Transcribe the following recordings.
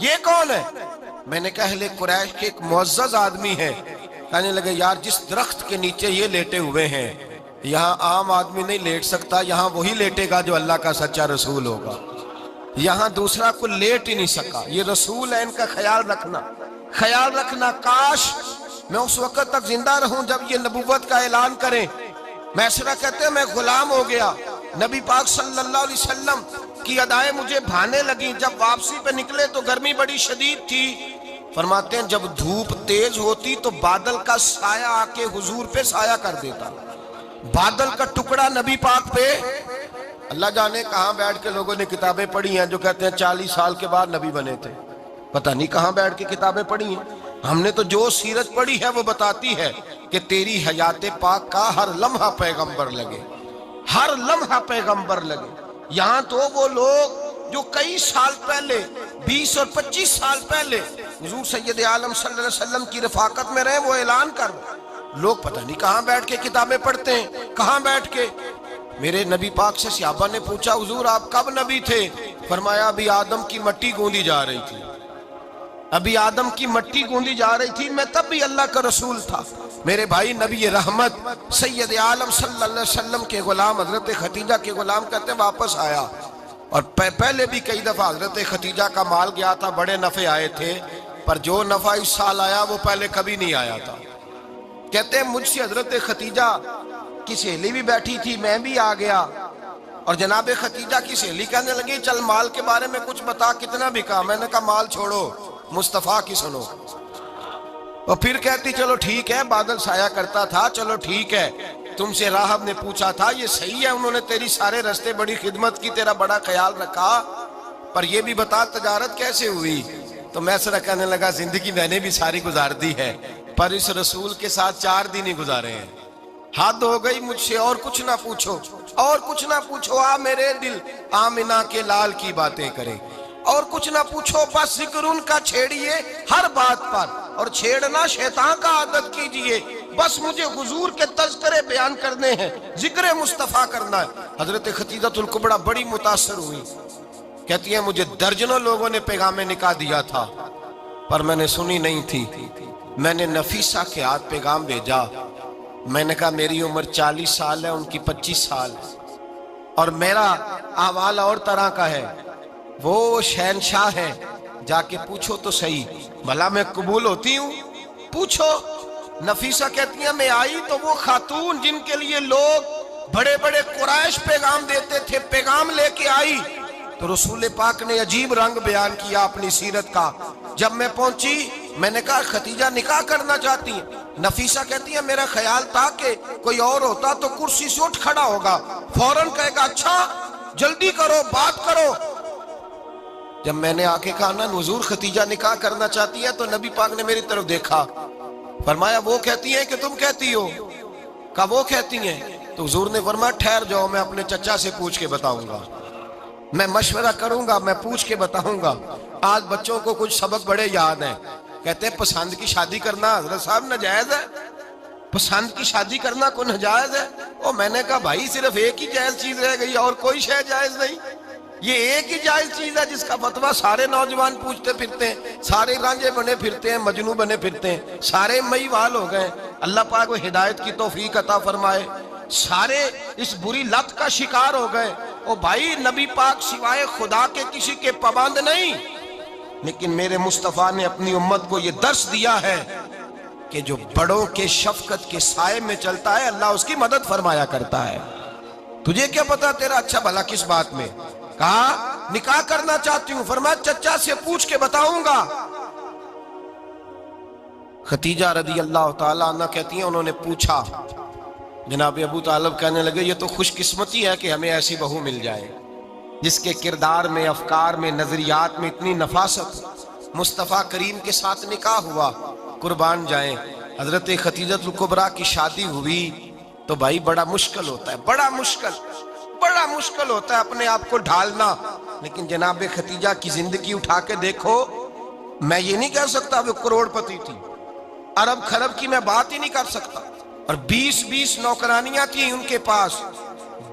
یہ کون ہے؟ میں نے کہا اہل قریش کے ایک معزز آدمی ہے۔ کہنے لگے یار جس درخت کے نیچے یہ لیٹے ہوئے ہیں یہاں عام آدمی نہیں لیٹ سکتا، یہاں وہی لیٹے گا جو اللہ کا سچا رسول ہوگا، یہاں دوسرا کوئی لیٹ ہی نہیں سکا، یہ رسول ہے، ان کا خیال رکھنا، کاش میں اس وقت تک زندہ رہوں جب یہ نبوت کا اعلان کریں۔ میسرہ کہتے ہیں میں غلام ہو گیا، نبی پاک صلی اللہ علیہ وسلم کی ادائیں مجھے بھانے لگیں، جب واپسی پہ نکلے تو گرمی بڑی شدید تھی، فرماتے ہیں جب دھوپ تیز ہوتی تو بادل کا سایہ آ کے حضور پہ سایہ کر دیتا، بادل کا ٹکڑا نبی پاک پہ، اللہ جانے کہاں بیٹھ کے لوگوں نے کتابیں پڑھی ہیں جو کہتے ہیں 40 سال کے بعد نبی بنے تھے، پتہ نہیں کہاں بیٹھ کے کتابیں پڑھی ہیں۔ ہم نے تو جو سیرت پڑھی ہے وہ بتاتی ہے کہ تیری حیات پاک کا ہر لمحہ پیغمبر لگے، ہر لمحہ پیغمبر لگے۔ یہاں تو وہ لوگ جو کئی سال پہلے 20 اور 25 سال پہلے حضور سید عالم صلی اللہ علیہ وسلم کی رفاقت میں رہے وہ اعلان کر، لوگ پتہ نہیں کہاں بیٹھ کے کتابیں پڑھتے ہیں، کہاں بیٹھ کے۔ میرے نبی پاک سے صحابہ نے پوچھا حضور آپ کب نبی تھے؟ فرمایا ابھی آدم کی مٹی گوندی جا رہی تھی، ابھی آدم کی مٹی گوندی جا رہی تھی، میں تب بھی اللہ کا رسول تھا۔ میرے بھائی نبی رحمت سید عالم صلی اللہ علیہ وسلم کے غلام حضرت ختیجہ کے غلام کہتے ہیں واپس آیا، اور پہلے بھی کئی دفعہ حضرت ختیجہ کا مال گیا تھا، بڑے نفع آئے تھے، پر جو نفع اس سال آیا وہ پہلے کبھی نہیں آیا تھا۔ کہتے ہیں مجھ سے حضرت ختیجہ کی سہیلی بھی بیٹھی تھی، میں بھی آ گیا، اور جناب ختیجہ کی سہیلی کہنے لگی چل مال کے بارے میں کچھ بتا، کتنا بکا؟ میں نے کہا مال چھوڑو، مصطفیٰ کی سنو۔ اور پھر کہتی چلو ٹھیک ہے، بادل سایہ کرتا تھا، چلو ٹھیک ہے، تم سے راہب نے پوچھا تھا یہ صحیح ہے، انہوں نے تیری سارے رستے بڑی خدمت کی، تیرا بڑا خیال رکھا، پر یہ بھی بتا تجارت کیسے ہوئی؟ تو میں سرا کہنے لگا زندگی میں نے بھی ساری گزار دی ہے، پر اس رسول کے ساتھ 4 دن ہی گزارے ہیں، حد ہو گئی مجھ سے، اور کچھ نہ پوچھو، اور کچھ نہ پوچھو، آ میرے دل آمنہ کے لال کی باتیں کرے، اور کچھ نہ پوچھو، بس ذکر ان کا چھیڑیے ہر بات پر، اور چھیڑنا شیطان کا عادت کیجئے، بس مجھے حضور کے تذکرے بیان کرنے ہیں، ذکر مصطفیٰ کرنا ہے۔ حضرت ختیجۃ الکبریٰ بڑی متاثر ہوئی، کہتی ہیں مجھے درجنوں لوگوں نے پیغام نکاح دیا تھا پر میں نے سنی نہیں تھی، میں نے نفیسہ کے ہاتھ پیغام بھیجا، میں نے کہا میری عمر 40 سال ہے، ان کی 25 سال ہے، اور میرا احوال اور طرح کا ہے، وہ شہنشاہ ہے، جا کے پوچھو تو صحیح، بھلا میں قبول ہوتی ہوں؟ پوچھو۔ نفیسہ کہتی ہیں میں آئی تو وہ خاتون جن کے لیے لوگ بڑے بڑے قریش پیغام دیتے تھے، پیغام لے کے آئی، تو رسول پاک نے عجیب رنگ بیان کیا اپنی سیرت کا۔ جب میں پہنچی میں نے کہا ختیجہ نکاح کرنا چاہتی ہیں؟ نفیسہ کہتی ہے میرا خیال تھا کہ کوئی اور ہوتا تو کرسی سے اٹھ کھڑا ہوگا، فوراً کہے گا اچھا جلدی کرو بات کرو۔ جب میں نے آ کے کہا نا حضور ختیجہ نکاح کرنا چاہتی ہے، تو نبی پاک نے میری طرف دیکھا، فرمایا وہ کہتی ہیں کہ تم کہتی ہو؟ کہا وہ کہتی ہیں، تو حضور نے فرمایا ٹھہر جاؤ، میں اپنے چچا سے پوچھ کے بتاؤں گا، میں مشورہ کروں گا، میں پوچھ کے بتاؤں گا۔ آج بچوں کو کچھ سبق بڑے یاد ہیں، کہتے ہیں پسند کی شادی کرنا حضرت صاحب ناجائز ہے، پسند کی شادی کرنا کو ناجائز ہے؟ اور میں نے کہا بھائی صرف ایک ہی جائز چیز رہ گئی، اور کوئی شے جائز نہیں، یہ ایک ہی جائز چیز ہے جس کا فتویٰ سارے نوجوان پوچھتے پھرتے ہیں، سارے رانجے بنے پھرتے ہیں، مجنوں بنے پھرتے ہیں، سارے مئی وال ہو گئے، اللہ پاک وہ ہدایت کی توفیق عطا فرمائے، سارے اس بری لت کا شکار ہو گئے۔ او بھائی نبی پاک سوائے خدا کے کسی کے پابند نہیں، لیکن میرے مصطفیٰ نے اپنی امت کو یہ درس دیا ہے کہ جو بڑوں کے شفقت کے سائے میں چلتا ہے اللہ اس کی مدد فرمایا کرتا ہے۔ تجھے کیا پتا تیرا اچھا بھلا کس بات میں؟ کہا نکاح کرنا چاہتی ہوں، فرمایا چچا سے پوچھ کے بتاؤں گا۔ ختیجہ رضی اللہ تعالیٰ عنہ کہتی ہیں انہوں نے پوچھا، جناب ابو طالب کہنے لگے یہ تو خوش قسمتی ہے کہ ہمیں ایسی بہو مل جائے جس کے کردار میں، افکار میں، نظریات میں اتنی نفاست۔ مصطفیٰ کریم کے ساتھ نکاح ہوا، قربان جائیں۔ حضرت ختیجۃ الکبریٰ کی شادی ہوئی تو بھائی بڑا مشکل ہوتا ہے، بڑا مشکل ہوتا ہے اپنے آپ کو ڈھالنا، لیکن جناب ختیجہ کی زندگی اٹھا کے دیکھو، میں یہ نہیں کہہ سکتا وہ کروڑ پتی تھی، ارب خرب کی میں بات ہی نہیں کر سکتا، اور 20 نوکرانیاں تھیں ان کے پاس،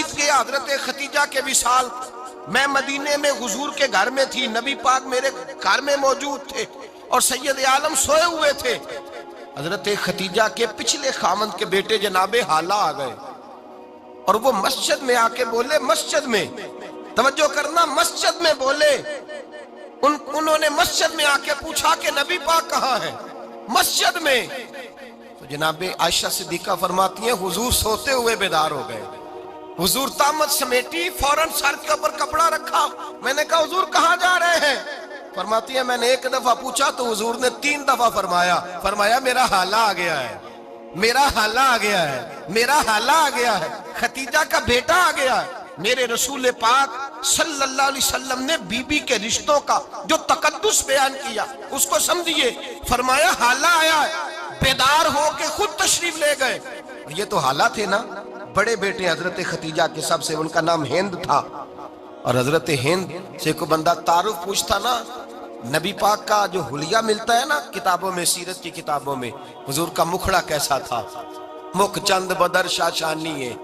بیت گیا حضرت خدیجہ کے وصال. میں مدینے میں حضور کے گھر میں تھی, نبی پاک میرے گھر میں موجود تھے اور سید عالم سوئے ہوئے تھے. حضرت خدیجہ کے پچھلے خامند کے بیٹے جناب حالہ آ گئے اور وہ مسجد میں آ کے بولے, مسجد میں توجہ کرنا, مسجد میں بولے. انہوں نے مسجد میں آ کے پوچھا کہ نبی پاک کہاں ہے؟ مسجد میں. تو جناب عائشہ صدیقہ فرماتی ہیں حضور سوتے ہوئے بیدار ہو گئے. حضور طامت سمیٹی, فوراً سر کے اوپر کپڑا رکھا. میں نے کہا حضور کہاں جا رہے ہیں؟ فرماتی ہے میں نے ایک دفعہ پوچھا تو حضور نے 3 دفعہ فرمایا میرا حالہ آ گیا ہے, میرا حالہ آ گیا ہے, میرا حالہ آ گیا ہے, خدیجہ کا بیٹا آ گیا ہے. میرے رسول پاک صلی اللہ علیہ وسلم نے بی بی کے رشتوں کا جو تقدس بیان کیا اس کو سمجھیے. فرمایا حالہ آیا ہے, بیدار ہو کے خود تشریف لے گئے. یہ تو حالہ تھے نا, بڑے بیٹے حضرت خدیجہ کے سب سے, ان کا نام ہند تھا. اور حضرت ہند سے کوئی بندہ تعارف پوچھتا نا, نبی پاک کا جو حلیہ ملتا ہے نا کتابوں میں, سیرت کی کتابوں میں, حضور کا مکھڑا کیسا تھا. مکھ چند بدر شاشانی ہے,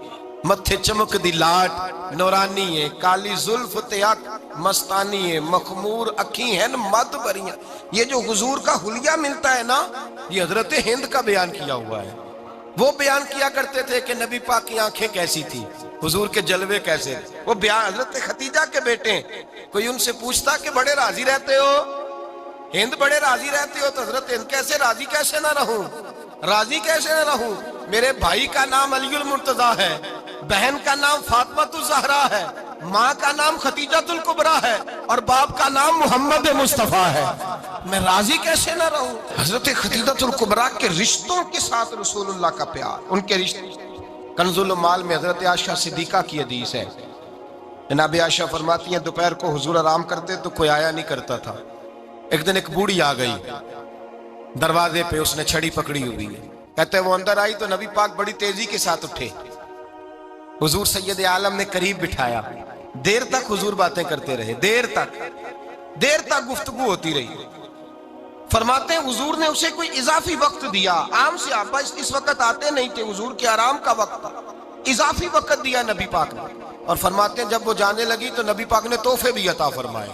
متھے چمک دی لاٹ نورانی ہے, کالی زلف تیاک مستانی ہے, مخمور اکھی ہیں مد بریاں. یہ جو حضور کا حلیہ ملتا ہے نا, یہ حضرت ہند کا بیان کیا ہوا ہے. وہ بیان کیا کرتے تھے کہ نبی پاک کی آنکھیں کیسی تھی, حضور کے جلوے کیسے. وہ بیان حضرت خدیجہ کے بیٹے ہیں. کوئی ان سے پوچھتا کہ بڑے راضی رہتے ہو, ہند بڑے راضی رہتے ہو, تو حضرت ہند کیسے راضی کیسے نہ رہوں, راضی کیسے نہ رہوں. میرے بھائی کا نام علی المرتضیٰ ہے, بہن کا نام فاطمۃ الزہرا ہے, ماں کا نام خدیجۃ الکبریٰ ہے اور باپ کا نام محمد مصطفیٰ ہے. میں راضی کیسے نہ رہوں. حضرت خدیجۃ الکبریٰ کے رشتوں کے ساتھ رسول اللہ کا پیار, ان کے رشتے. کنز المال میں حضرت عائشہ صدیقہ کی حدیث ہے. جناب عائشہ فرماتی ہیں دوپہر کو حضور آرام کرتے تو کوئی آیا نہیں کرتا تھا. ایک دن ایک بوڑھی آ گئی دروازے پہ, اس نے چھڑی پکڑی ہوئی ہے. کہتے وہ اندر آئی تو نبی پاک بڑی تیزی کے ساتھ اٹھے. حضور سید عالم نے قریب بٹھایا, دیر تک حضور باتیں کرتے رہے, دیر تک گفتگو ہوتی رہی. فرماتے ہیں حضور نے اسے کوئی اضافی وقت دیا. عام سے آپ اس وقت آتے نہیں تھے, حضور کے آرام کا وقت تھا, اضافی وقت دیا نبی پاک نے. اور فرماتے ہیں جب وہ جانے لگی تو نبی پاک نے تحفے بھی عطا فرمائے.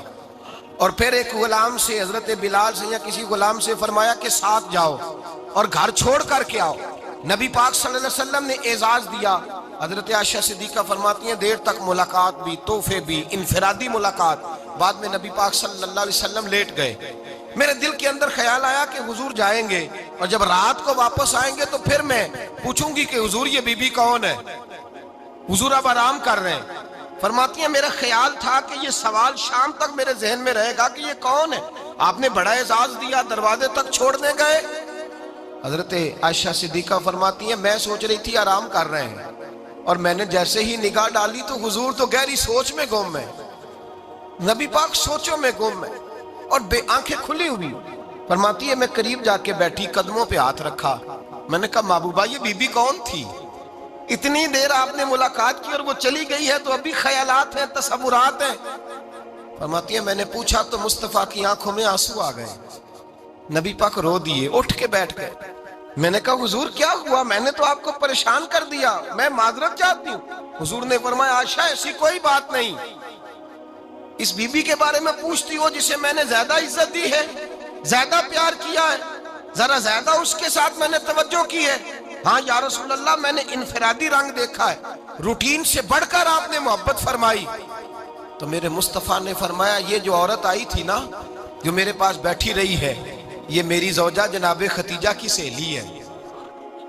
اور پھر ایک غلام سے, حضرت بلال سے یا کسی غلام سے فرمایا کہ ساتھ جاؤ اور گھر چھوڑ کر کے آؤ. نبی پاک صلی اللہ علیہ وسلم نے اعزاز دیا. حضرت عائشہ صدیقہ فرماتی ہیں دیر تک ملاقات بھی, تحفے بھی, انفرادی ملاقات. بعد میں نبی پاک صلی اللہ علیہ وسلم لیٹ گئے. میرے دل کے اندر خیال آیا کہ حضور جائیں گے اور جب رات کو واپس آئیں گے تو پھر میں پوچھوں گی کہ حضور یہ بی بی کون ہے, حضور اب آرام کر رہے ہیں. فرماتی ہیں میرا خیال تھا کہ یہ سوال شام تک میرے ذہن میں رہے گا کہ یہ کون ہے, آپ نے بڑا اعزاز دیا, دروازے تک چھوڑنے گئے. حضرت عائشہ صدیقہ فرماتی ہیں میں سوچ رہی تھی آرام کر رہے ہیں, اور میں نے جیسے ہی نگاہ ڈالی تو حضور تو گہری سوچ میں گم ہے, نبی پاک سوچوں میں گم ہے اور آنکھیں کھلی ہوئی. فرماتی ہے میں قریب جا کے بیٹھی, قدموں پہ ہاتھ رکھا. میں نے کہا محبوبہ یہ بی بی کون تھی, اتنی دیر آپ نے ملاقات کی اور وہ چلی گئی ہے تو ابھی خیالات ہیں, تصورات ہیں. فرماتی ہے میں نے پوچھا تو مصطفیٰ کی آنکھوں میں آنسو آ گئے. نبی پاک رو دیے, اٹھ کے بیٹھ گئے. میں نے کہا حضور کیا ہوا, میں نے تو آپ کو پریشان کر دیا, میں معذرت چاہتی ہوں. حضور نے فرمایا عائشہ ایسی کوئی بات نہیں, اس بی بی کے بارے میں پوچھتی ہو جسے میں نے زیادہ عزت دی ہے, زیادہ پیار کیا ہے, ذرا زیادہ اس کے ساتھ میں نے توجہ کی ہے. ہاں یا رسول اللہ میں نے انفرادی رنگ دیکھا ہے, روٹین سے بڑھ کر آپ نے محبت فرمائی. تو میرے مصطفیٰ نے فرمایا یہ جو عورت آئی تھی نا, جو میرے پاس بیٹھی رہی ہے, یہ میری زوجہ جناب خدیجہ کی سہیلی ہے,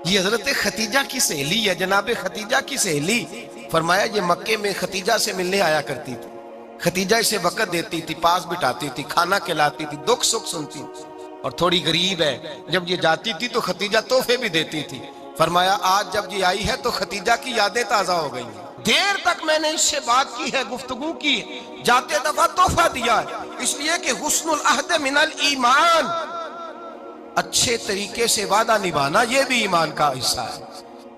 یہ حضرت خدیجہ کی سہیلی ہے, جناب خدیجہ کی سہیلی. فرمایا یہ مکے میں خدیجہ سے ملنے آیا کرتی تھی, خدیجہ اسے وقت دیتی تھی, پاس بٹھاتی تھی, کھانا کھلاتی تھی, دکھ سکھ سنتی, اور تھوڑی غریب ہے, جب یہ جاتی تھی تو خدیجہ تحفے بھی دیتی تھی. فرمایا آج جب یہ آئی ہے تو خدیجہ کی یادیں تازہ ہو گئی ہیں, دیر تک میں نے اس سے بات کی ہے, گفتگو کی, جاتے دفعہ تحفہ دیا ہے, اس لیے کہ حسن العہد من الایمان, اچھے طریقے سے وعدہ نبھانا یہ بھی ایمان کا حصہ ہے.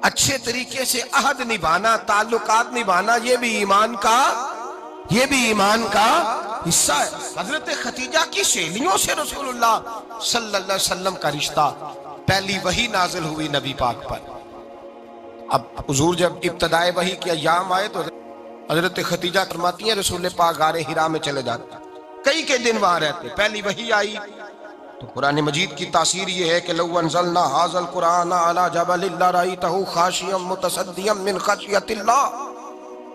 اچھے طریقے سے عہد نبھانا, تعلقات نبھانا یہ بھی ایمان کا حصہ ہے. حضرت خدیجہ کی سہیلیوں سے رسول اللہ صلی اللہ علیہ وسلم کا رشتہ, پہلی وحی نازل ہوئی نبی پاک پر. اب حضور جب ابتدائے وحی کے ایام آئے تو حضرت خدیجہ فرماتی ہیں رسول پاک غار حرا میں چلے جاتے، کئی کے دن وہاں رہتے۔ پہلی وحی آئی تو قرآن مجید کی تاثیر یہ ہے کہ لو انزلنا ھذا القرآن علی جبل لرأیتہ خاشعا متصدعا من خشیۃ اللہ،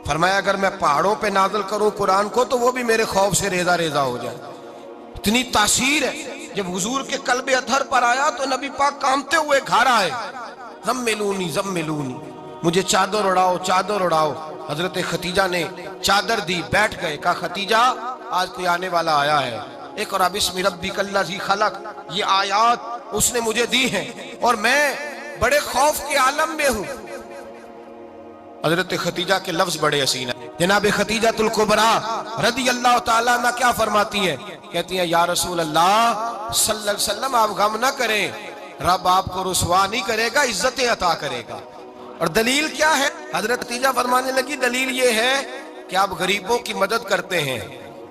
فرمایا اگر میں پہاڑوں پہ نازل کروں قرآن کو تو وہ بھی میرے خوف سے ریزہ ریزہ ہو جائے۔ اتنی تاثیر ہے۔ جب حضور کے قلب اطہر پر آیا تو نبی پاک کامتے ہوئے گھر آئے، زملونی زملونی، مجھے چادر اڑاؤ چادر اڑاؤ۔ حضرت خدیجہ نے چادر دی، بیٹھ گئے، کہا خدیجہ آج کوئی آنے والا آیا ہے، اقرأ بسم ربک الذی خلق، یہ آیات اس نے مجھے دی ہیں اور میں بڑے خوف کے عالم میں ہوں۔ حضرت خدیجہ کے لفظ بڑے حسین ہیں۔ جناب خدیجہ الکبریٰ رضی اللہ تعالیٰ عنہ کیا فرماتی ہیں؟ کہتی ہیں یا رسول اللہ صلی اللہ علیہ وسلم آپ غم نہ کریں، رب آپ کو رسوا نہیں کرے گا، عزتیں عطا کرے گا۔ اور دلیل کیا ہے؟ حضرت خدیجہ فرمانے لگی دلیل یہ ہے کہ آپ غریبوں کی مدد کرتے ہیں،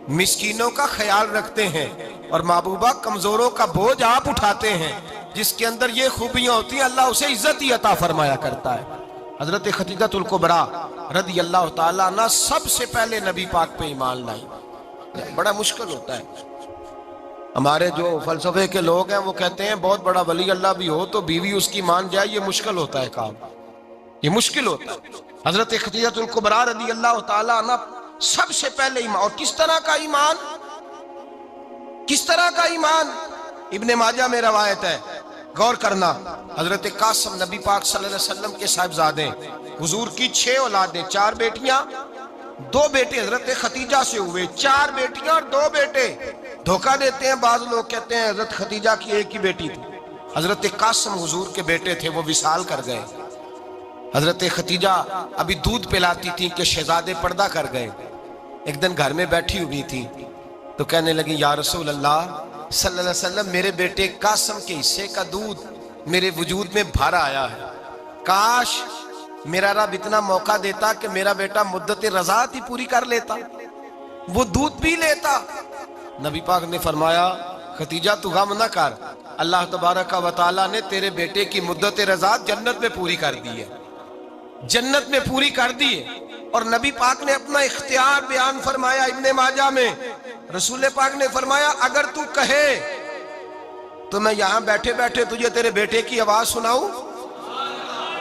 مسکینوں کا خیال رکھتے ہیں، اور محبوبہ کمزوروں کا بوجھ آپ اٹھاتے ہیں۔ جس کے اندر یہ خوبیاں ہوتی ہیں اللہ اسے عزت ہی عطا فرمایا کرتا ہے۔ حضرت خدیجہ الکبریٰ رضی اللہ تعالیٰ عنہ سب سے پہلے نبی پاک پہ ایمان لائی۔ بڑا مشکل ہوتا ہے، ہمارے جو فلسفے کے لوگ ہیں وہ کہتے ہیں بہت بڑا ولی اللہ بھی ہو تو بیوی اس کی مان جائے، یہ مشکل ہوتا ہے کام، یہ مشکل ہوتا ہے۔ حضرت خدیجہ الکبریٰ رضی اللہ تعالیٰ عنہ سب سے پہلے ایمان، اور کس طرح کا ایمان؟ کس طرح کا ایمان؟ ابن ماجہ میں روایت ہے، غور کرنا، حضرت قاسم نبی پاک صلی اللہ علیہ وسلم کے صاحبزادے، حضور کی 6 اولادیں، 4 بیٹیاں 2 بیٹے حضرت خدیجہ سے ہوئے، 4 بیٹیاں اور 2 بیٹے۔ دھوکہ دیتے ہیں بعض لوگ، کہتے ہیں حضرت خدیجہ کی ایک ہی بیٹی تھی۔ حضرت قاسم حضور کے بیٹے تھے، وہ وصال کر گئے۔ حضرت خدیجہ ابھی دودھ پلاتی تھی کہ شہزادے پردہ کر گئے۔ ایک دن گھر میں بیٹھی ہوئی تھی تو کہنے لگی یا رسول اللہ صلی اللہ علیہ وسلم میرے بیٹے قاسم کے حصے کا دودھ میرے وجود میں بھر آیا ہے، کاش میرا رب اتنا موقع دیتا کہ میرا بیٹا مدت رضاعت ہی پوری کر لیتا، وہ دودھ پی لیتا۔ نبی پاک نے فرمایا خدیجہ تو غم نہ کر، اللہ تبارک و تعالیٰ نے تیرے بیٹے کی مدت رضاعت جنت میں پوری کر دی ہے، جنت میں پوری کر دی ہے۔ اور نبی پاک نے اپنا اختیار بیان فرمایا ابن ماجہ میں، رسول پاک نے فرمایا اگر تو کہے تو میں یہاں بیٹھے بیٹھے تجھے تیرے بیٹے کی آواز سناؤں،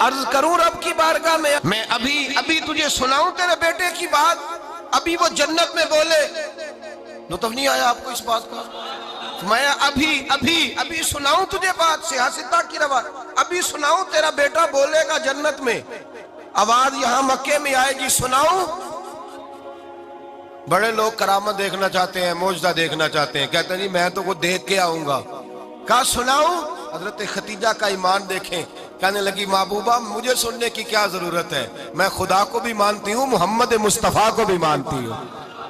عرض کروں رب کی بارگاہ میں ابھی تجھے سناؤں تیرے بیٹے کی بات، ابھی وہ جنت میں بولے۔ لطف نہیں آیا آپ کو اس بات کا؟ میں ابھی سناؤں تجھے بات، سیاستہ کی روایت، ابھی سناؤں تیرا بیٹا بولے گا جنت میں، آواز یہاں مکے میں آئے گی، سناؤں؟ بڑے لوگ کرامت دیکھنا چاہتے ہیں، معجزہ دیکھنا چاہتے ہیں، کہتے ہیں جی میں تو وہ دیکھ کے آؤں گا۔ کہا سناؤں؟ حضرت خدیجہ کا ایمان دیکھیں، کہنے لگی محبوبہ مجھے سننے کی کیا ضرورت ہے، میں خدا کو بھی مانتی ہوں، محمد مصطفیٰ کو بھی مانتی ہوں،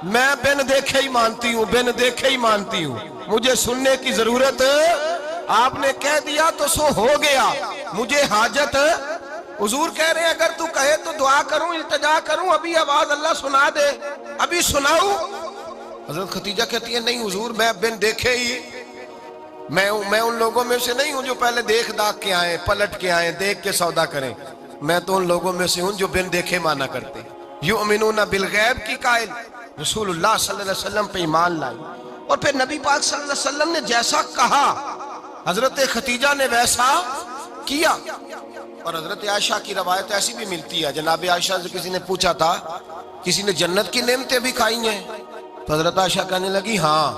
میں بن دیکھے ہی مانتی ہوں، بن دیکھے ہی مانتی ہوں، مجھے سننے کی ضرورت آپ نے کہہ دیا تو سو ہو گیا، مجھے حاجت۔ حضور کہہ رہے ہیں اگر تو کہے تو دعا کروں، التجا کروں، ابھی آواز اللہ سنا دے، ابھی سناؤں؟ حضرت خدیجہ کہتی ہے نہیں حضور میں بن دیکھے ہی، میں ان لوگوں میں سے نہیں ہوں جو پہلے دیکھ داکھ کے آئیں، پلٹ کے آئیں، دیکھ کے سودا کریں، میں تو ان لوگوں میں سے ہوں جو بن دیکھے مانا کرتے۔ یؤمنون بالغیب کی قائل رسول اللہ صلی اللہ علیہ وسلم پہ ایمان لائی، اور پھر نبی پاک صلی اللہ علیہ وسلم نے جیسا کہا حضرت خدیجہ نے ویسا کیا۔ اور حضرت عائشہ کی روایت ایسی بھی ملتی ہے، جناب عائشہ سے کسی نے پوچھا تھا کسی نے جنت کی نعمتیں بھی کھائی ہیں؟ تو حضرت عائشہ کہنے لگی ہاں،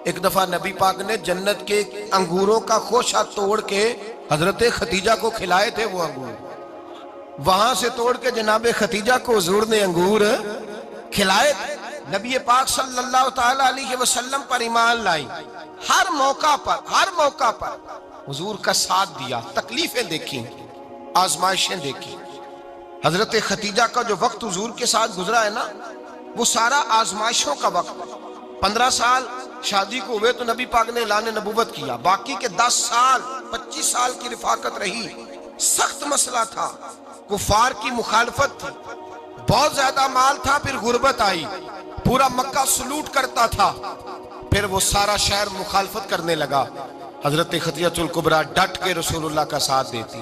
ایک دفعہ نبی پاک نے جنت کے انگوروں کا خوشہ توڑ کے حضرت خدیجہ کو کھلائے تھے، وہ انگور وہاں سے توڑ کے جناب خدیجہ کو حضور نے انگور کھلائے تھے۔ نبی پاک صلی اللہ تعالی علیہ وسلم پر ایمان لائی، ہر موقع پر حضور کا ساتھ دیا، تکلیفیں دیکھی، آزمائشیں دیکھی۔ حضرت خدیجہ کا جو وقت حضور کے ساتھ گزرا ہے نا، وہ سارا آزمائشوں کا وقت۔ 15 سال شادی کو ہوئے تو نبی پاک نے اعلان نبوت کیا، باقی کے 10 سال 25 سال کی رفاقت رہی، سخت مسئلہ تھا، کفار کی مخالفت تھی، بہت زیادہ مال تھا، پھر غربت آئی، پورا مکہ سلوٹ کرتا تھا، پھر وہ سارا شہر مخالفت کرنے لگا۔ حضرت خدیجہ الکبریٰ ڈٹ کے رسول اللہ کا ساتھ دیتی،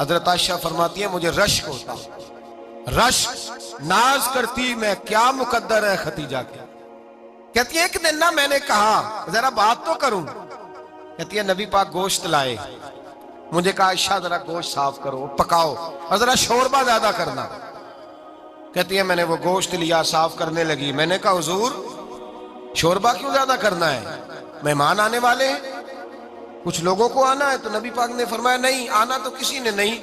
حضرت عائشہ فرماتی ہے مجھے رشک ہوتا، رشک، ناز کرتی میں کیا مقدر ہے ختیجہ کے۔ کہتی ہے ایک دن نا میں نے کہا ذرا بات تو کروں، کہتی ہے نبی پاک گوشت لائے، مجھے کہا عائشہ ذرا گوشت صاف کرو پکاؤ اور ذرا شوربہ زیادہ کرنا۔ کہتی ہے میں نے وہ گوشت لیا، صاف کرنے لگی، میں نے کہا حضور شوربہ کیوں زیادہ کرنا ہے، مہمان آنے والے ہیں، کچھ لوگوں کو آنا ہے۔ تو نبی پاک نے فرمایا نہیں آنا تو کسی نے نہیں،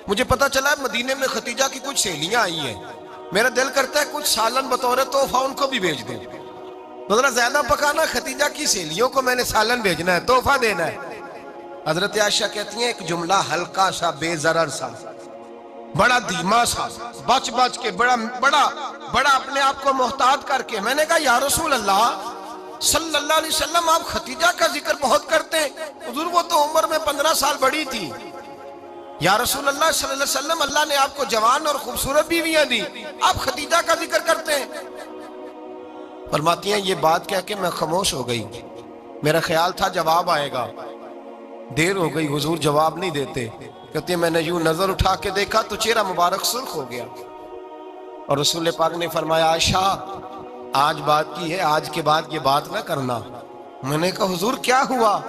مجھے پتا چلا ہے مدینے میں ختیجہ کی کچھ سہیلیاں آئی ہیں، میرا دل کرتا ہے کچھ سالن بطور تحفہ ان کو بھی بھیج دیں، تو ذرا زیادہ پکانا، ختیجہ کی سہیلیوں کو میں نے سالن بھیجنا ہے، تحفہ دینا ہے۔ حضرت عائشہ کہتی ہیں ایک جملہ ہلکا سا، بے ضرر سا، بڑا دھیما سا، بچ بچ کے، بڑا اپنے آپ کو محتاط کر کے، میں نے کہا یا رسول اللہ صلی اللہ علیہ وسلم آپ ختیجہ کا ذکر بہت کرتے ہیں، حضور وہ تو عمر میں 15 سال بڑی تھی۔ یا رسول اللہ صلی اللہ علیہ وسلم اللہ نے آپ کو جوان اور خوبصورت بیویاں دی، آپ ختیجہ کا ذکر کرتے ہیں۔ فرماتی ہیں یہ بات کہہ کے میں خاموش ہو گئی، میرا خیال تھا جواب آئے گا، دیر ہو گئی، حضور جواب نہیں دیتے۔ کہتے ہیں میں نے یوں نظر اٹھا کے دیکھا تو چہرہ مبارک سرخ ہو گیا، اور رسول پاک نے فرمایا عائشہ آج بات کی ہے، آج کے بعد یہ بات نہ کرنا۔ میں نے کہا حضور کیا ہوا؟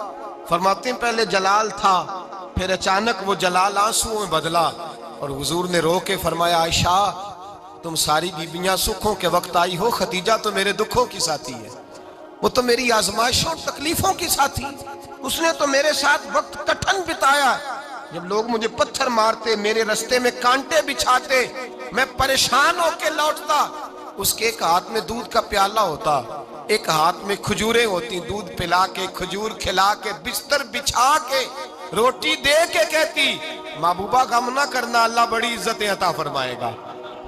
فرماتے ہیں پہلے جلال تھا، پھر اچانک وہ جلال آنسوں میں بدلا، اور حضور نے رو کے فرمایا عائشہ تم ساری بیویاں سکھوں کے وقت آئی ہو، ختیجہ تو میرے دکھوں کی ساتھی ہے، وہ تو میری آزمائشوں تکلیفوں کی ساتھی، اس نے تو میرے ساتھ وقت کٹھن بتایا، جب لوگ مجھے پتھر مارتے، میرے رستے میں کانٹے بچھاتے، میں پریشان ہو کے لوٹتا، اس کے ایک ہاتھ میں دودھ کا پیالہ ہوتا، ایک ہاتھ میں کھجوریں ہوتی، دودھ پلا کے، کھجور کھلا کے، بستر بچھا کے، روٹی دے کے کہتی محبوبہ غم نہ کرنا، اللہ بڑی عزتیں عطا فرمائے گا،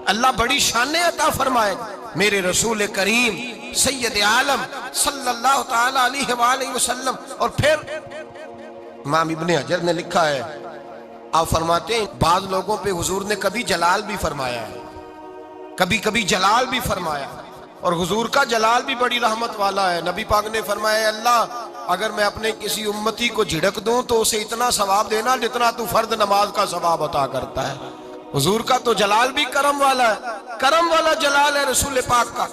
اللہ بڑی شانیں عطا فرمائے گا۔ میرے رسول کریم سید عالم صلی اللہ تعالی علیہ وآلہ وسلم۔ اور پھر امام ابن حجر نے لکھا ہے، آپ فرماتے ہیں بعض لوگوں پہ حضور نے کبھی جلال بھی فرمایا ہے، کبھی کبھی جلال بھی فرمایا، اور حضور کا جلال بھی بڑی رحمت والا ہے۔ نبی پاک نے فرمایا اللہ اگر میں اپنے کسی امتی کو جھڑک دوں تو اسے اتنا ثواب دینا جتنا تو فرد نماز کا ثواب عطا کرتا ہے۔ حضور کا تو جلال بھی کرم والا ہے، کرم والا جلال ہے رسول پاک کا۔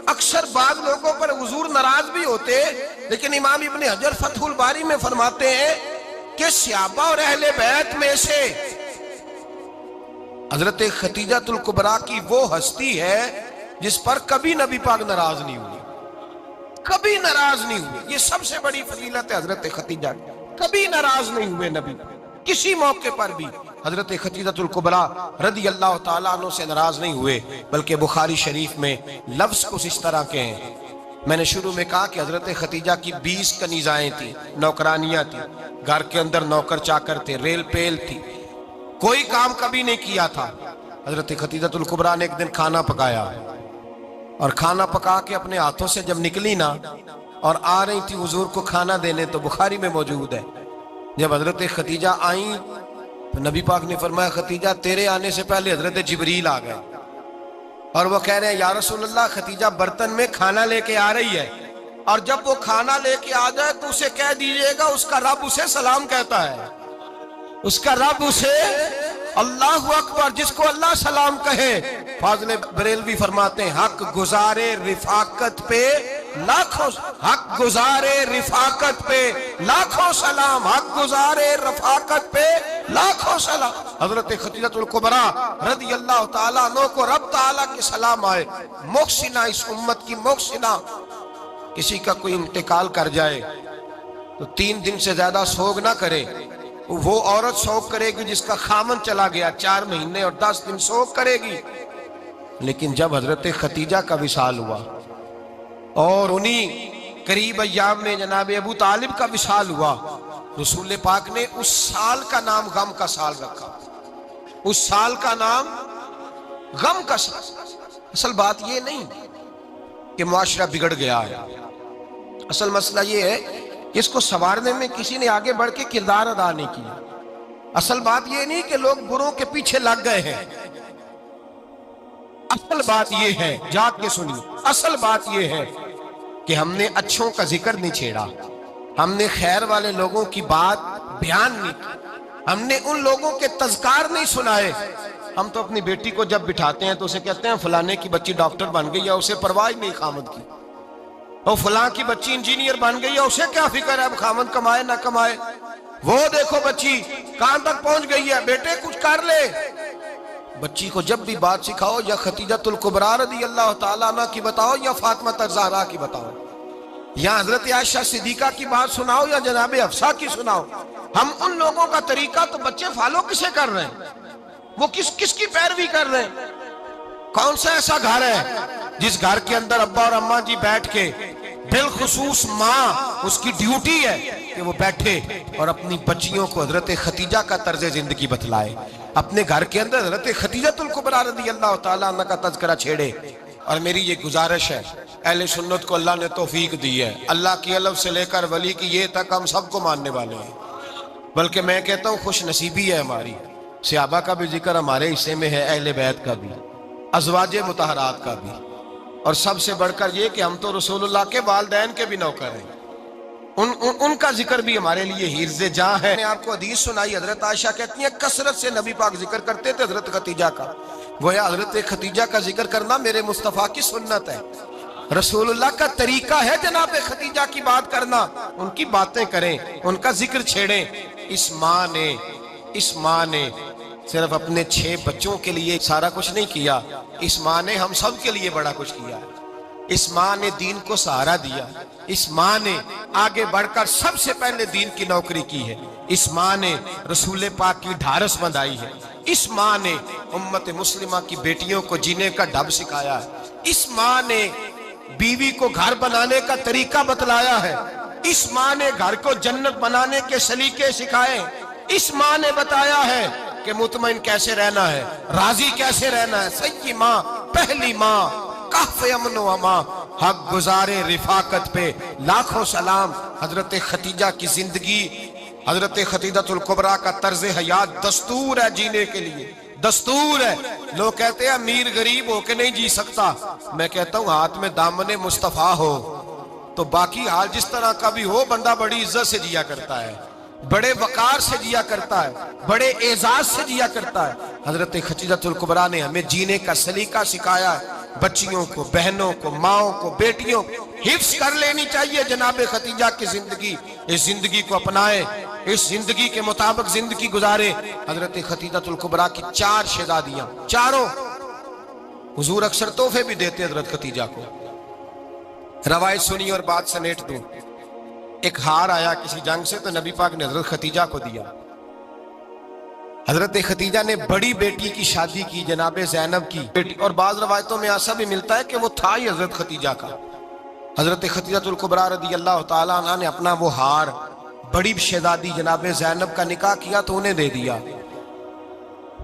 اکثر بعض لوگوں پر حضور ناراض بھی ہوتے، لیکن امام ابن حجر فتح الباری میں فرماتے ہیں کہ صحابہ اور اہل بیت میں سے حضرت ختیجہ الکبریٰ کی وہ ہستی ہے جس پر کبھی نبی پاک ناراض نہیں ہوئے، کبھی ناراض نہیں ہوئے۔ یہ سب سے بڑی فضیلت ہے حضرت ختیجہ کی، کبھی ناراض نہیں ہوئے نبی کسی موقع پر بھی۔ حضرت ختیجہ الکبریٰ رضی اللہ تعالیٰ عنہ سے ناراض نہیں ہوئے، بلکہ بخاری شریف میں لفظ کچھ اس طرح کے ہیں۔ میں نے شروع میں کہا کہ حضرت ختیجہ کی 20 کنیزائیں تھیں، نوکرانیاں تھیں، گھر کے اندر نوکر چاکر تھے، ریل پیل تھی، کوئی کام کبھی نہیں کیا تھا۔ حضرت ختیجہ الکبریٰ نے ایک دن کھانا پکایا، اور کھانا پکا کے اپنے ہاتھوں سے جب نکلی نا اور آ رہی تھی حضور کو کھانا دینے، تو بخاری میں موجود ہے جب حضرت ختیجہ آئیں تو نبی پاک نے فرمایا ختیجہ تیرے آنے سے پہلے حضرت جبریل آ گئے، اور وہ کہہ رہے ہیں یا رسول اللہ ختیجہ برتن میں کھانا لے کے آ رہی ہے، اور جب وہ کھانا لے کے آ جائے تو اسے کہہ دیجئے گا اس کا رب اسے سلام کہتا ہے، اس کا رب اسے اللہ اکبر، جس کو اللہ سلام کہے۔ فاضل بریلوی فرماتے ہیں حق گزارے رفاقت پہ لاکھوں، حق گزارے رفاقت پہ لاکھوں سلام، حق گزارے رفاقت پہ لاکھوں سلام۔ حضرت ختیجہ الکبریٰ رضی اللہ تعالیٰ عنہ کو رب تعالیٰ کے سلام آئے، محسنہ، اس امت کی محسنہ۔ کسی کا کوئی انتقال کر جائے تو 3 دن سے زیادہ سوگ نہ کرے، وہ عورت سوگ کرے گی جس کا خامن چلا گیا، 4 مہینے اور 10 دن سوگ کرے گی۔ لیکن جب حضرت ختیجہ کا وصال ہوا اور انہی قریب ایام میں جناب ابو طالب کا وصال ہوا، رسول پاک نے اس سال کا نام غم کا سال رکھا، اس سال کا نام غم کا سال۔ اصل بات یہ نہیں کہ معاشرہ بگڑ گیا ہے، اصل مسئلہ یہ ہے کہ اس کو سنوارنے میں کسی نے آگے بڑھ کے کردار ادا نہیں کیا۔ اصل بات یہ نہیں کہ لوگ بروں کے پیچھے لگ گئے ہیں، اصل بات یہ ہے، جاگ کے سنیے، اصل بات یہ ہے کہ ہم نے اچھوں کا ذکر نہیں چھیڑا، ہم نے خیر والے لوگوں کی بات بیان نہیں کی، ہم نے ان لوگوں کے تذکار نہیں سنائے۔ ہم تو اپنی بیٹی کو جب بٹھاتے ہیں تو اسے کہتے ہیں فلانے کی بچی ڈاکٹر بن گئی ہے، اسے پرواہ نہیں خامد کی، اور فلاں کی بچی انجینئر بن گئی ہے، اسے کیا فکر ہے خامد کمائے نہ کمائے، وہ دیکھو بچی کہاں تک پہنچ گئی ہے، بیٹے کچھ کر لے۔ بچی کو جب بھی بات سکھاؤ یا خدیجۃ الکبریٰ رضی اللہ تعالیٰ عنہ کی بتاؤ یا فاطمہ الزہرا کی بتاؤ، یا حضرت عائشہ صدیقہ کی بات سناؤ یا جناب حفصہ کی سناؤ۔ ہم ان لوگوں کا طریقہ تو بچے فالو کسے کر رہے ہیں، وہ کس کی پیروی کر رہے ہیں؟ کون سا ایسا گھر ہے جس گھر کے اندر ابا اور اماں جی بیٹھ کے، بالخصوص ماں اس کی ڈیوٹی ہے کہ وہ بیٹھے اور اپنی بچیوں کو حضرت خدیجہ کا طرز زندگی بتلائے، اپنے گھر کے اندر حضرت خدیجۃ الکبریٰ رضی اللہ تعالیٰ عنہ کا تذکرہ چھیڑے۔ اور میری یہ گزارش ہے، اہل سنت کو اللہ نے توفیق دی ہے، اللہ کی الف سے لے کر ولی کی یہ تک ہم سب کو ماننے والے ہیں، بلکہ میں کہتا ہوں خوش نصیبی ہے ہماری، صحابہ کا بھی ذکر ہمارے حصے میں ہے، اہل بیت کا بھی، ازواج مطہرات کا بھی، اور سب سے بڑھ کر یہ کہ ہم تو رسول اللہ کے والدین کے بھی نوکر ہیں، ان کا ذکر بھی ہمارے لیے حرز جاں ہے۔ میں نے آپ کو حدیث سنائی، حضرت عائشہ کہتی ہیں کثرت سے نبی پاک ذکر کرتے تھے حضرت خدیجہ کا، گویا حضرت خدیجہ کا ذکر کرنا میرے مصطفیٰ کی سنت ہے، رسول اللہ کا طریقہ ہے جناب خدیجہ کی بات کرنا، ان کی باتیں کریں، ان کا ذکر چھیڑیں۔ اس ماں نے صرف اپنے 6 بچوں کے لیے سارا کچھ نہیں کیا، اس ماں نے ہم سب کے لیے بڑا کچھ کیا ہے، اس ماں نے دین کو سہارا دیا، اس ماں نے آگے بڑھ کر سب سے پہلے دین کی نوکری کی ہے، اس ماں نے رسول پاک کی ڈھارس بندھائی ہے، اس ماں نے امت مسلمہ کی بیٹیوں کو جینے کا ڈھب سکھایا ہے، اس ماں نے بیوی کو گھر بنانے کا طریقہ بتلایا ہے، اس ماں نے گھر کو جنت بنانے کے سلیقے سکھائے، اس ماں نے بتایا ہے کہ مطمئن کیسے رہنا ہے، راضی کیسے رہنا ہے۔ سچی ماں، پہلی ماں، کہف امن و امان، حق گزارے رفاقت پہ لاکھوں سلام۔ حضرت خدیجہ کی زندگی، حضرت خدیجۃ الکبریٰ کا طرز حیات دستور ہے جینے کے لیے، دستور ہے۔ لوگ کہتے ہیں امیر غریب ہو کے نہیں جی سکتا، میں کہتا ہوں ہاتھ میں دامن مصطفیٰ ہو تو باقی حال جس طرح کا بھی ہو، بندہ بڑی عزت سے جیا کرتا ہے، بڑے وقار سے جیا کرتا ہے، بڑے اعزاز سے جیا کرتا ہے۔ حضرت خدیجۃ الکبریٰ نے ہمیں جینے کا سلیقہ سکھایا ہے، بچیوں کو، بہنوں کو، ماؤں کو، بیٹیوں کو حفظ کر لینی چاہیے جناب خدیجہ کی زندگی، اس زندگی کو اپنائے، اس زندگی کے مطابق زندگی گزارے۔ حضرت خدیجۃ الکبریٰ کی 4 شہزادیاں، چاروں حضور اکثر تحفے بھی دیتے حضرت خدیجہ کو۔ روایت سنی اور بات سمیٹ دوں، ایک ہار آیا کسی جنگ سے تو نبی پاک نے حضرت خدیجہ کو دیا۔ حضرت خدیجہ نے بڑی بیٹی کی شادی کی، جناب زینب کی بیٹی، اور بعض روایتوں میں ایسا بھی ملتا ہے کہ وہ تھا ہی حضرت خدیجہ کا۔ حضرت خدیجۃ الکبریٰ رضی اللہ تعالیٰ عنہ نے اپنا وہ ہار بڑی شہزادی جناب زینب کا نکاح کیا تو انہیں دے دیا۔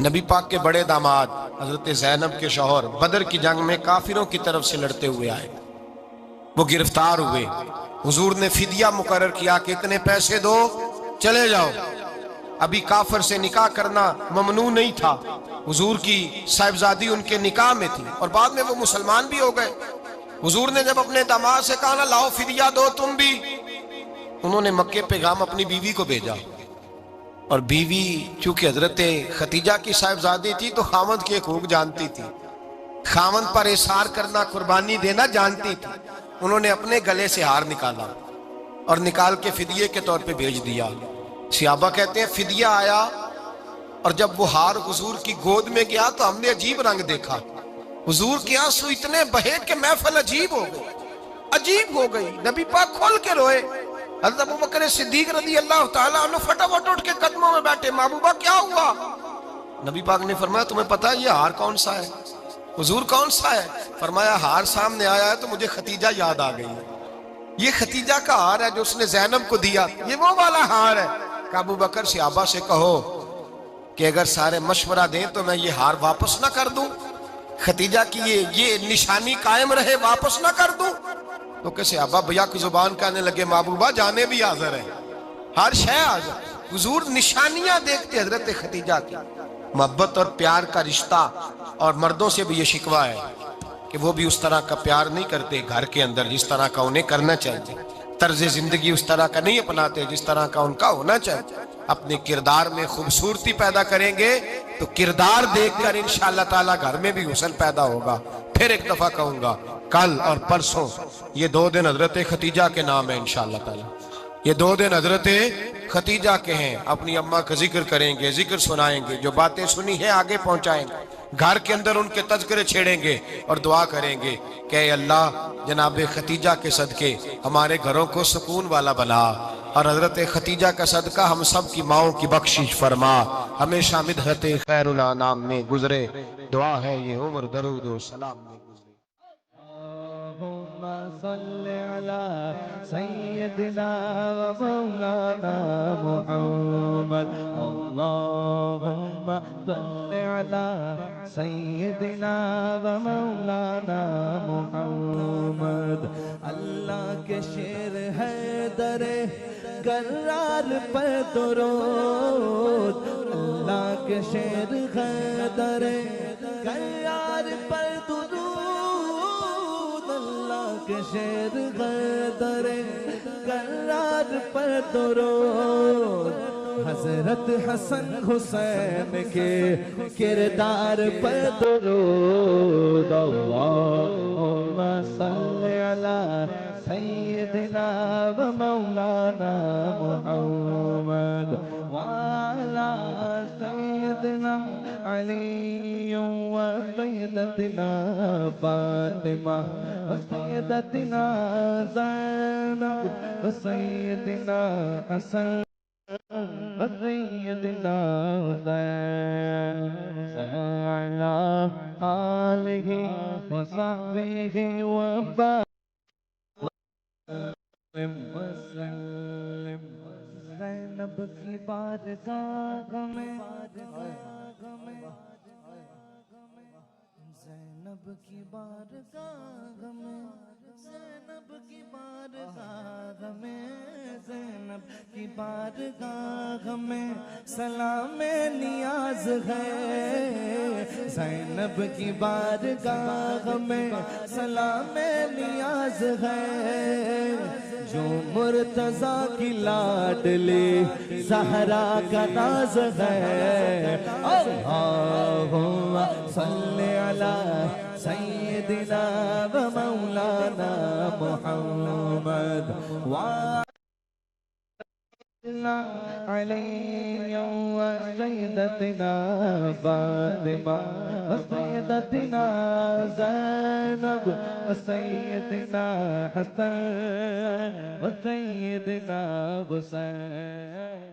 نبی پاک کے بڑے داماد حضرت زینب کے شوہر بدر کی جنگ میں کافروں کی طرف سے لڑتے ہوئے آئے، وہ گرفتار ہوئے، حضور نے فدیہ مقرر کیا کہ اتنے پیسے دو چلے جاؤ۔ ابھی کافر سے نکاح کرنا ممنوع نہیں تھا، حضور کی صاحبزادی ان کے نکاح میں تھی اور بعد میں وہ مسلمان بھی ہو گئے۔ حضور نے جب اپنے داماد سے کہا نا لاؤ فدیہ دو تم بھی، انہوں نے مکے پیغام اپنی بیوی کو بھیجا، اور بیوی چونکہ حضرت خدیجہ کی صاحبزادی تھی تو خاوند کے حقوق جانتی تھی، خاوند پر احسار کرنا، قربانی دینا جانتی تھی۔ انہوں نے اپنے گلے سے ہار نکالا اور نکال کے فدیے کے طور پہ بھیج دیا۔ صحابہ کہتے ہیں فدیہ آیا اور جب وہ ہار حضور کی گود میں گیا تو ہم نے عجیب رنگ دیکھا، حضور کے آنسو اتنے بہے کہ محفل عجیب ہو گئی، عجیب ہو گئی، نبی پاک کھول کے روئے۔ حضرت ابوبکر صدیق رضی اللہ تعالیٰ عنہ فٹافٹ اٹھ کے قدموں میں بیٹھے، محبوبہ کیا ہوا؟ نبی پاک نے فرمایا تمہیں پتہ ہے یہ ہار کون سا ہے؟ حضور کون سا ہے؟ فرمایا ہار سامنے آیا ہے تو مجھے خدیجہ یاد آ گئی ہے، یہ خدیجہ کا ہار ہے جو اس نے زینب کو دیا، یہ وہ والا ہار ہے۔ کہ ابو بکر صحابہ سے کہو کہ اگر سارے مشورہ دیں تو میں یہ ہار واپس نہ کر دوں، خدیجہ کی یہ نشانی قائم رہے، واپس نہ کر دوں؟ تو کہ صحابہ بھیا کی زبان کہنے لگے محبوبہ جانے بھی حاضر ہیں، ہر شے حاضر۔ حضور نشانیاں دیکھتے حضرت خدیجہ کی، محبت اور پیار کا رشتہ، اور مردوں سے بھی یہ شکوہ ہے کہ وہ بھی اس طرح کا پیار نہیں کرتے گھر کے اندر جس طرح کا انہیں کرنا چاہیے، طرز زندگی اس طرح کا نہیں اپناتے جس طرح کا ان کا ہونا چاہیے۔ اپنے کردار میں خوبصورتی پیدا کریں گے تو کردار دیکھ کر انشاءاللہ تعالی گھر میں بھی حسن پیدا ہوگا۔ پھر ایک دفعہ کہوں گا، کل اور پرسوں یہ 2 دن حضرت ختیجہ کے نام ہے انشاءاللہ تعالی، یہ 2 دن حضرت ختیجہ کے ہیں۔ اپنی اماں کا ذکر کریں گے، ذکر سنائیں گے، جو باتیں سنی ہیں آگے پہنچائیں گے، گھر کے اندر ان کے تذکرے چھیڑیں گے اور دعا کریں گے کہ اے اللہ جناب ختیجہ کے صدقے ہمارے گھروں کو سکون والا بنا، اور حضرت ختیجہ کا صدقہ ہم سب کی ماؤں کی بخشش فرما، ہمیشہ مدحت خیر الانام میں گزرے۔ دعا ہے یہ عمر درود و سلام میں گزرے۔ اللهم صل على سيدنا ومولانا محمد اللهم صل على سيدنا ومولانا محمد اللہ کے شیر ہے در کرار پر درود اللہ کے شیر ہے در کرار پر درود کے شیر غدر کرار پر درود حضرت حسن حسین کے کردار پر درود اللہم صل علی سیدنا و مولانا محمد وعلی سیدنا علی و سیدتنا فاطمہ و سیدتنا زینب و سیدنا حسن و سیدنا حسین وعلی آلہ و صحبہ و بارک وسلم زینب کی بارگاہ میں زینب کی بارگاہ میں زینب کی بارگاہ میں زینب کی بارگاہ میں سلام نیاز ہے زینب کی بارگاہ میں سلام نیاز ہے جو مرتضیٰ کی لاڈلی زہرا کا ناز ہے اللہم صلی علی سیدنا و مولانا محمد علی و سیدتنا فاطمہ و سیدتنا زینب و سیدنا حسن و سیدنا حسین